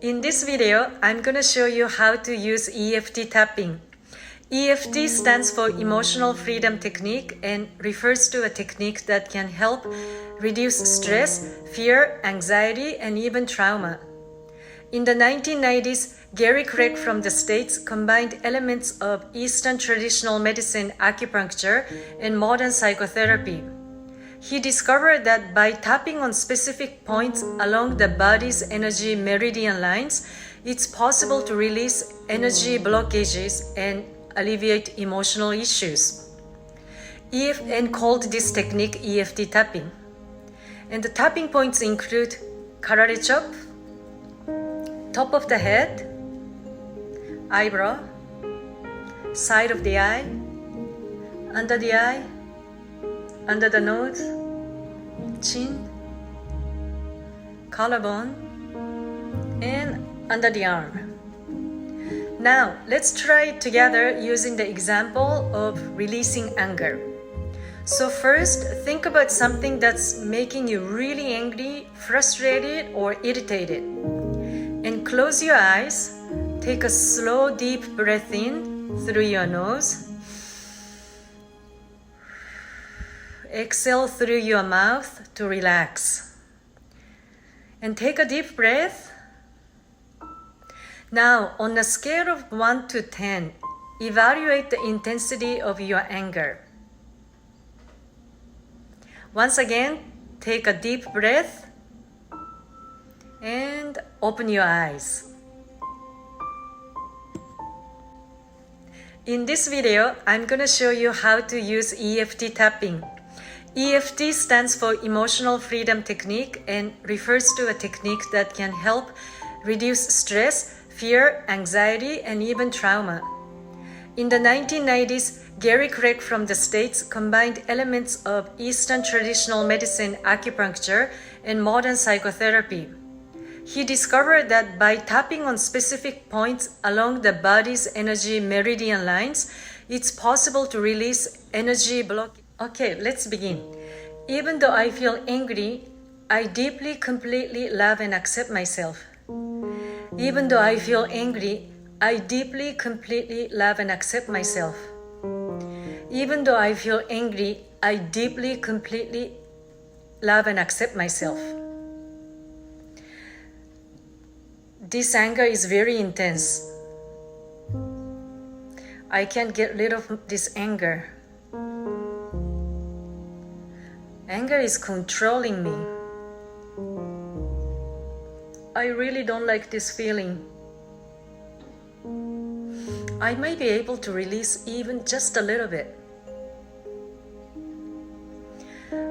In this video, I'm going to show you how to use EFT tapping. EFT stands for Emotional Freedom Technique and refers to a technique that can help reduce stress, fear, anxiety, and even trauma. In the 1990s, Gary Craig from the States combined elements of Eastern traditional medicine, acupuncture, and modern psychotherapy. He discovered that by tapping on specific points along the body's energy meridian lines, it's possible to release energy blockages and alleviate emotional issues. And called this technique EFT tapping. And the tapping points include karate chop, top of the head, eyebrow, side of the eye, under the nose, chin, collarbone, and under the arm. Now, let's try it together using the example of releasing anger. So first, think about something that's making you really angry, frustrated, or irritated. And close your eyes. Take a slow, deep breath in through your nose. Exhale through your mouth to relax. And take a deep breath. Now, on a scale of 1 to 10, evaluate the intensity of your anger. Once again, take a deep breath and open your eyes. In this video, I'm going to show you how to use EFT tapping. EFT stands for Emotional Freedom Technique and refers to a technique that can help reduce stress, fear, anxiety, and even trauma. In the 1990s, Gary Craig from the States combined elements of Eastern traditional medicine, acupuncture, and modern psychotherapy. He discovered that by tapping on specific points along the body's energy meridian lines, it's possible to release energy block. Okay, let's begin. Even though I feel angry, I deeply, completely love and accept myself. Even though I feel angry, I deeply, completely love and accept myself. Even though I feel angry, I deeply, completely love and accept myself. This anger is very intense. I can't get rid of this anger. Anger is controlling me. I really don't like this feeling. I may be able to release even just a little bit.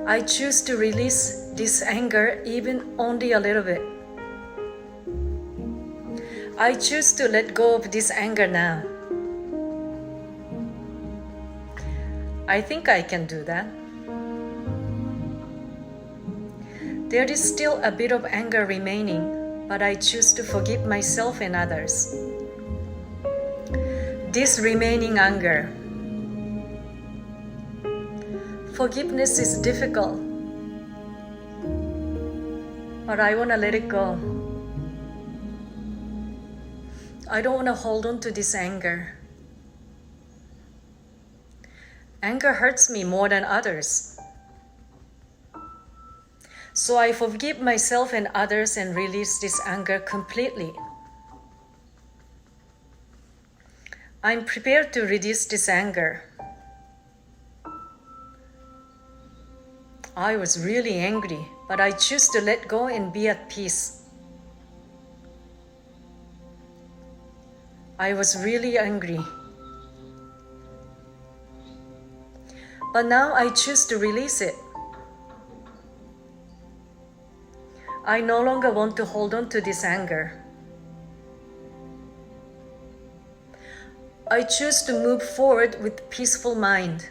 I choose to release this anger even only a little bit. I choose to let go of this anger now. I think I can do that. There is still a bit of anger remaining, but I choose to forgive myself and others. This remaining anger. Forgiveness is difficult, but I want to let it go. I don't want to hold on to this anger. Anger hurts me more than others. So I forgive myself and others and release this anger completely. I'm prepared to reduce this anger. I was really angry, but I choose to let go and be at peace. I was really angry. But now I choose to release it. I no longer want to hold on to this anger. I choose to move forward with peaceful mind.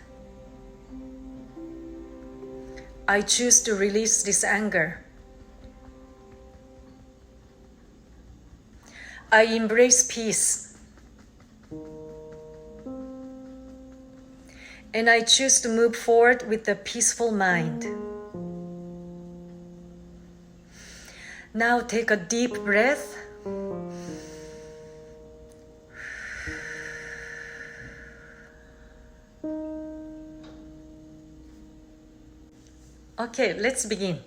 I choose to release this anger. I embrace peace. And I choose to move forward with a peaceful mind. Now take a deep breath Okay, let's begin.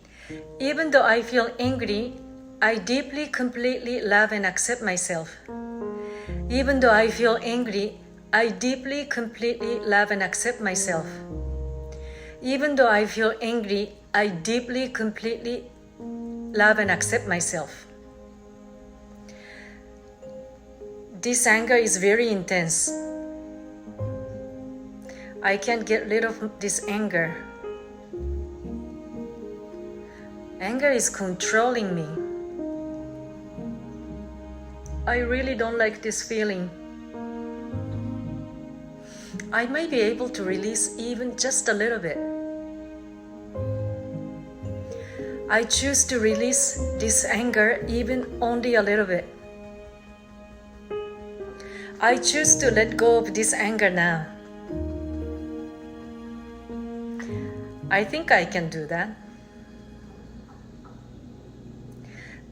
Even though I feel angry, I deeply, completely love and accept myself. Even though I feel angry, I deeply, completely love and accept myself. Even though I feel angry, I deeply, completely love and accept myself. This anger is very intense. I can't get rid of this anger. Anger is controlling me. I really don't like this feeling. I may be able to release even just a little bit. I choose to release this anger even only a little bit. I choose to let go of this anger now. I think I can do that.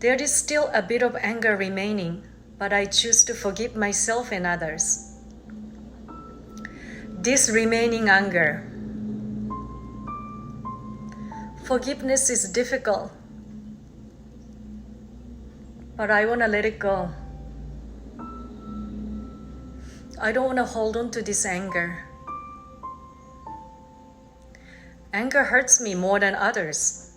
There is still a bit of anger remaining, but I choose to forgive myself and others. This remaining anger. Forgiveness is difficult, but I want to let it go. I don't want to hold on to this anger. Anger hurts me more than others.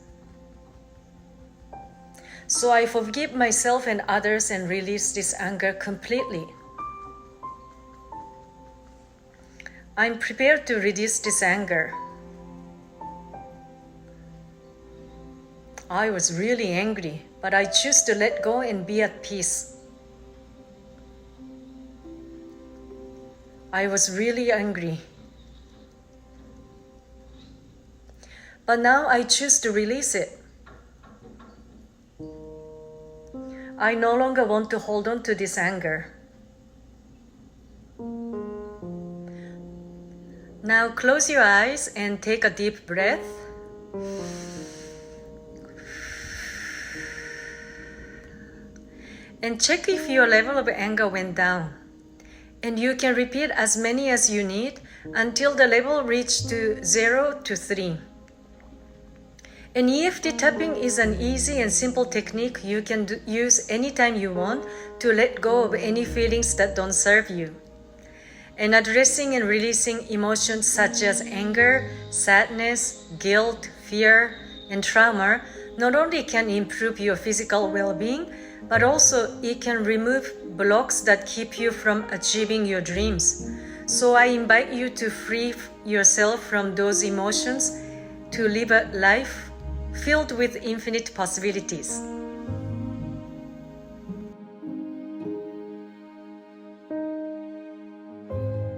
So I forgive myself and others and release this anger completely. I'm prepared to reduce this anger. I was really angry, but I choose to let go and be at peace. I was really angry. But now I choose to release it. I no longer want to hold on to this anger. Now close your eyes and take a deep breath. And check if your level of anger went down. And you can repeat as many as you need until the level reaches to 0 to 3. And EFT tapping is an easy and simple technique you can use anytime you want to let go of any feelings that don't serve you. And addressing and releasing emotions such as anger, sadness, guilt, fear, and trauma not only can improve your physical well-being, but also it can remove blocks that keep you from achieving your dreams. So I invite you to free yourself from those emotions to live a life filled with infinite possibilities.